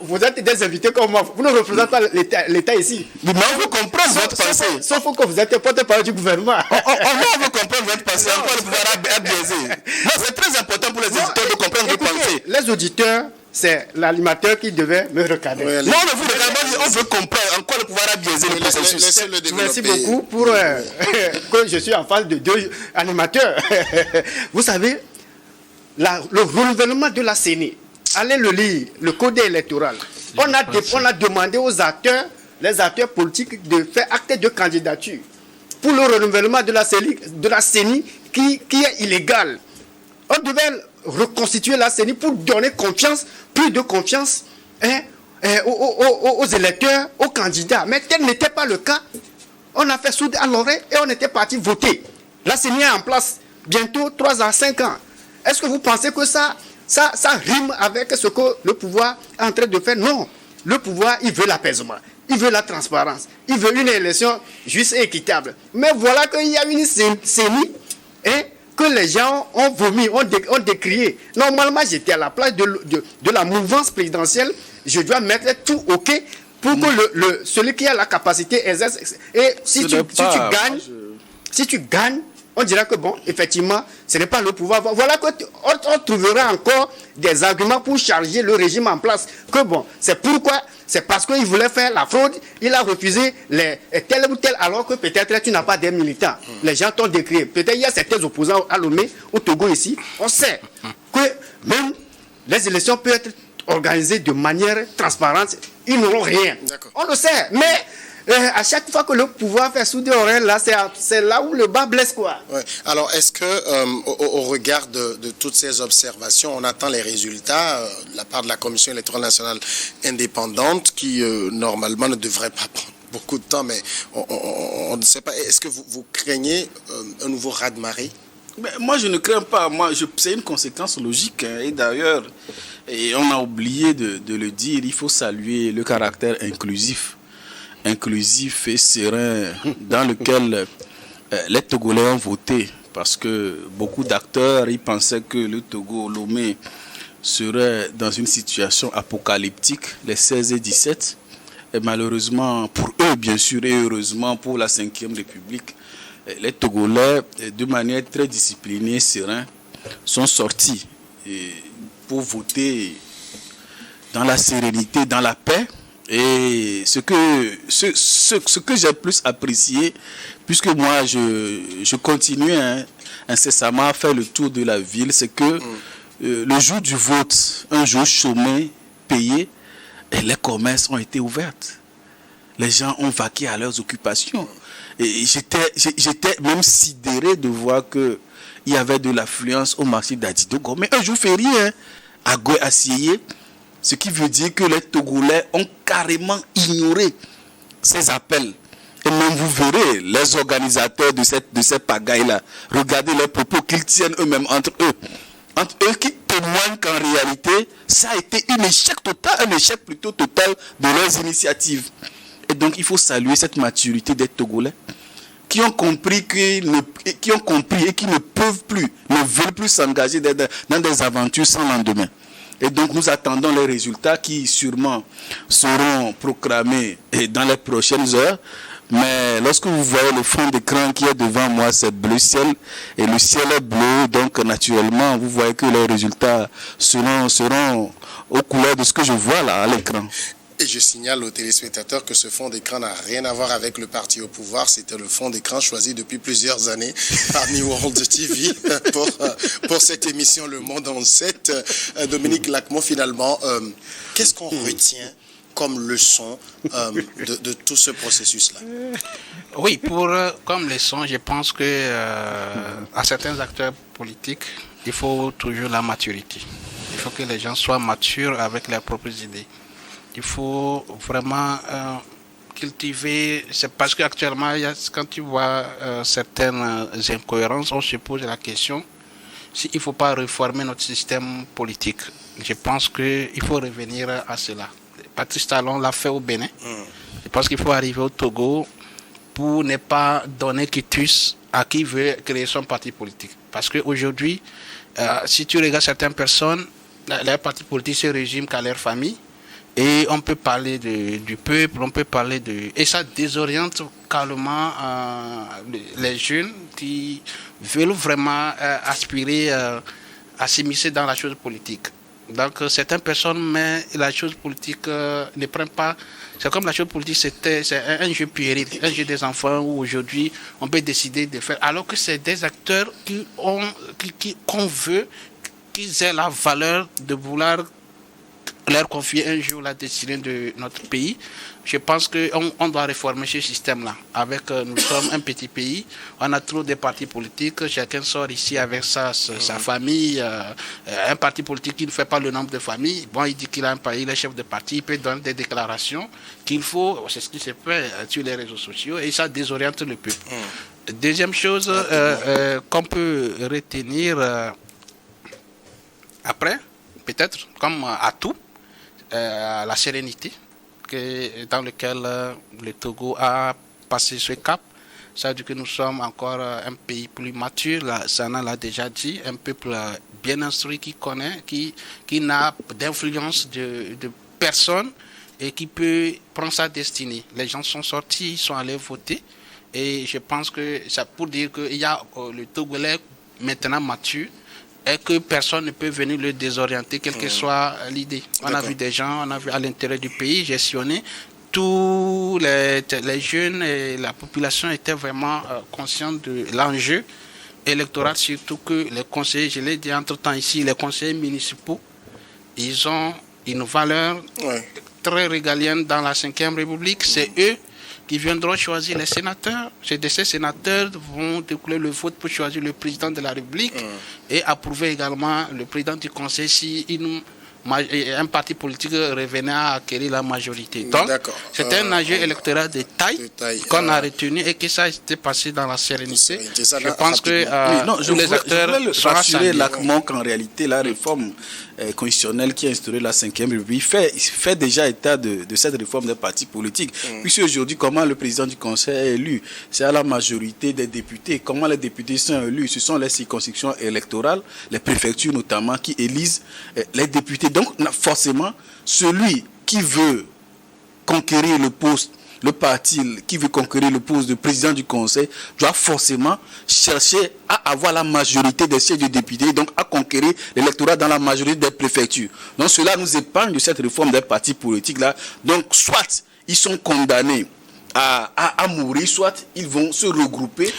Vous êtes des invités comme moi. Vous ne représentez pas l'État ici. Mais on veut comprendre votre pensée. Sauf que vous êtes porte-parole du gouvernement. On veut comprendre votre pensée. En quoi le pouvoir a biaisé? Non, c'est très important pour les auditeurs de comprendre votre pensée. Les auditeurs, c'est l'animateur qui devait me recadrer. Non, on ne vous regarde pas, on veut comprendre en quoi le pouvoir a biaisé le processus. Merci beaucoup pour que je suis en face de deux animateurs. Vous savez, le renouvellement de la CENI, allez le lire, le code électoral. On a demandé aux acteurs, les acteurs politiques, de faire acte de candidature pour le renouvellement de la CENI qui est illégal. On devait reconstituer la CENI pour donner confiance, plus de confiance aux électeurs, aux candidats. Mais tel n'était pas le cas. On a fait sourde à l'oreille et on était parti voter. La CENI est en place bientôt 3 à 5 ans. Est-ce que vous pensez que ça rime avec ce que le pouvoir est en train de faire? Non. Le pouvoir, il veut l'apaisement. Il veut la transparence. Il veut une élection juste et équitable. Mais voilà qu'il y a une CENI que les gens ont vomi, ont décrié. Normalement, j'étais à la place de la mouvance présidentielle. Je dois mettre tout OK pour que celui qui a la capacité exerce. Et si tu gagnes, on dira que bon, effectivement, ce n'est pas le pouvoir. Voilà qu'on trouvera encore des arguments pour charger le régime en place. Que bon, c'est parce qu'il voulait faire la fraude, il a refusé tel ou tel, alors que peut-être tu n'as pas des militants. Les gens t'ont décrit. Peut-être il y a certains opposants à Lomé, au Togo ici. On sait que même les élections peuvent être organisées de manière transparente. Ils n'auront rien. On le sait. Mais à chaque fois que le pouvoir fait souder oreille, là, c'est là où le bas blesse, quoi. Ouais. Alors, est-ce que, au regard de toutes ces observations, on attend les résultats de la part de la Commission électorale nationale indépendante, qui normalement ne devrait pas prendre beaucoup de temps, mais on ne sait pas. Est-ce que vous craignez un nouveau raz-de-marée? Mais moi, je ne crains pas. C'est une conséquence logique. Et d'ailleurs, on a oublié de le dire, il faut saluer le caractère inclusif et serein dans lequel les Togolais ont voté. Parce que beaucoup d'acteurs, ils pensaient que le Togo, Lomé, serait dans une situation apocalyptique les 16 et 17. Et malheureusement, pour eux, bien sûr, et heureusement pour la 5e République, les Togolais, de manière très disciplinée et sereine, sont sortis pour voter dans la sérénité, dans la paix. Et ce que j'ai plus apprécié, puisque moi je continue incessamment à faire le tour de la ville, c'est que le jour du vote, un jour chômé, payé, et les commerces ont été ouverts. Les gens ont vaqué à leurs occupations. Et j'étais même sidéré de voir qu'il y avait de l'affluence au marché d'Adidogo. Mais un jour férié, à Goué-Assieye, ce qui veut dire que les Togolais ont carrément ignoré ces appels. Et même vous verrez, les organisateurs de cette pagaille-là, regardez leurs propos qu'ils tiennent eux-mêmes entre eux qui témoignent qu'en réalité, ça a été un échec plutôt total de leurs initiatives. Et donc il faut saluer cette maturité des Togolais qui ont compris et qui ne veulent plus s'engager dans des aventures sans lendemain. Et donc nous attendons les résultats qui sûrement seront proclamés dans les prochaines heures. Mais lorsque vous voyez le fond d'écran qui est devant moi, c'est bleu ciel et le ciel est bleu. Donc naturellement, vous voyez que les résultats seront aux couleurs de ce que je vois là à l'écran. Et je signale aux téléspectateurs que ce fond d'écran n'a rien à voir avec le parti au pouvoir. C'était le fond d'écran choisi depuis plusieurs années par New World TV pour cette émission Le Monde en 7. Dominique Lacmon, finalement, qu'est-ce qu'on retient comme leçon de tout ce processus-là? Oui, comme leçon, je pense que à certains acteurs politiques, il faut toujours la maturité. Il faut que les gens soient matures avec leurs propres idées. Il faut vraiment cultiver, c'est parce qu'actuellement, quand tu vois certaines incohérences, on se pose la question s'il ne faut pas réformer notre système politique. Je pense qu'il faut revenir à cela. Patrice Talon l'a fait au Bénin. Je pense qu'il faut arriver au Togo pour ne pas donner quitus à qui veut créer son parti politique. Parce qu'aujourd'hui, si tu regardes certaines personnes, les partis politiques se résument qu'à leur famille. Et on peut parler du peuple, on peut parler de... Et ça désoriente carrément les jeunes qui veulent vraiment aspirer à s'immiscer dans la chose politique. Donc certaines personnes, mais la chose politique ne prennent pas... C'est comme la chose politique, c'est un jeu puéril, un jeu des enfants où aujourd'hui on peut décider de faire... Alors que c'est des acteurs qu'on veut qu'ils aient la valeur de vouloir leur confier un jour la destinée de notre pays. Je pense qu'on doit réformer ce système-là. Nous sommes un petit pays, on a trop de partis politiques, chacun sort ici avec sa famille. Un parti politique qui ne fait pas le nombre de familles, bon, il dit qu'il a un pays, il est chef de parti, il peut donner des déclarations qu'il faut, c'est ce qui se fait sur les réseaux sociaux, et ça désoriente le peuple. Deuxième chose qu'on peut retenir après, peut-être, comme à tout, la sérénité dans laquelle le Togo a passé ce cap. Ça veut dire que nous sommes encore un pays plus mature, Sana l'a déjà dit, un peuple bien instruit qui connaît, qui n'a d'influence de personne et qui peut prendre sa destinée. Les gens sont sortis, ils sont allés voter et je pense que ça pour dire qu'il y a le Togolais maintenant mature et que personne ne peut venir le désorienter, quelle que soit l'idée. On a vu des gens, on a vu à l'intérieur du pays gestionner. Tous les jeunes et la population étaient vraiment conscients de l'enjeu électoral, surtout que les conseillers, je l'ai dit entre-temps ici, les conseillers municipaux, ils ont une valeur très régalienne dans la Ve République. C'est eux qui viendront choisir les sénateurs. C'est de ces sénateurs vont découler le vote pour choisir le président de la République et approuver également le président du Conseil si un parti politique revenait à acquérir la majorité. Donc, c'est un enjeu électoral de taille qu'on a retenu et que ça a été passé dans la sérénité. Je pense que tous les acteurs sont rassurés. Lacmon qu'en réalité, la réforme constitutionnelle qui a instauré la Ve République fait déjà état de cette réforme des partis politiques. Puisque aujourd'hui, comment le président du Conseil est élu? C'est à la majorité des députés. Comment les députés sont élus? Ce sont les circonscriptions électorales, les préfectures notamment, qui élisent les députés. Donc, forcément, celui qui veut conquérir le poste, le parti qui veut conquérir le poste de président du Conseil, doit forcément chercher à avoir la majorité des sièges de députés, donc à conquérir l'électorat dans la majorité des préfectures. Donc, cela nous épargne de cette réforme des partis politiques-là. Donc, soit ils sont condamnés à mourir, soit ils vont se regrouper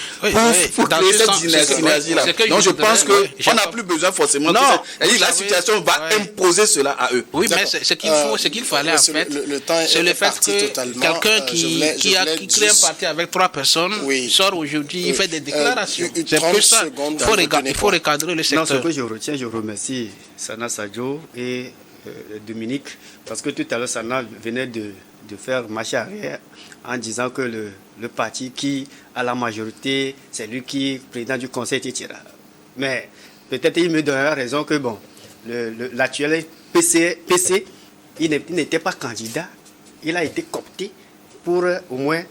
pour créer cette synergie-là. Donc je pense qu'on n'a plus besoin forcément de ça. La situation va imposer cela à eux. Oui, mais ce qu'il fallait en fait, c'est le fait que quelqu'un qui crée un parti avec 3 personnes sort aujourd'hui, il fait des déclarations. C'est pour ça il faut recadrer le secteur. Non, ce que je retiens, je remercie Sana Sadio et Dominique, parce que tout à l'heure, Sana venait de faire marche arrière en disant que le parti qui a la majorité, c'est lui qui est président du conseil, etc. Mais peut-être il me donnera raison que bon, l'actuel PC, il n'était pas candidat, il a été coopté pour au moins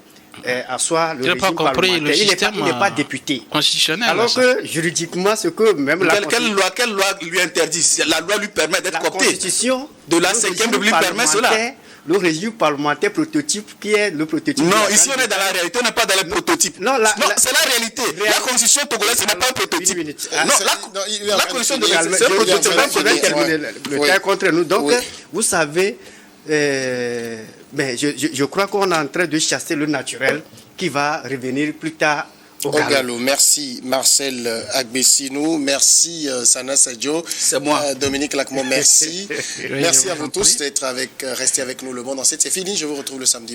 asseoir le régime parlementaire. Il n'est pas député. Constitutionnel. Alors que juridiquement, ce que même quelle loi lui interdit? La loi lui permet d'être coopté. La Constitution de la Ve République permet cela. Le régime parlementaire prototype qui est le prototype. Non, ici on est dans la réalité, on n'est pas dans les prototypes. Non, c'est la réalité. La constitution togolaise, ce n'est pas un prototype. La constitution togolaise, c'est un prototype. Le temps contre nous. Donc, vous savez, je crois qu'on est en train de chasser le naturel qui va revenir plus tard au galop. Merci Marcel Agbessinou, merci Sana Sadio, c'est moi. Dominique Lacmo, merci. Merci à vous tous d'être restés avec nous. Le Monde en 7, c'est fini. Je vous retrouve le samedi prochain.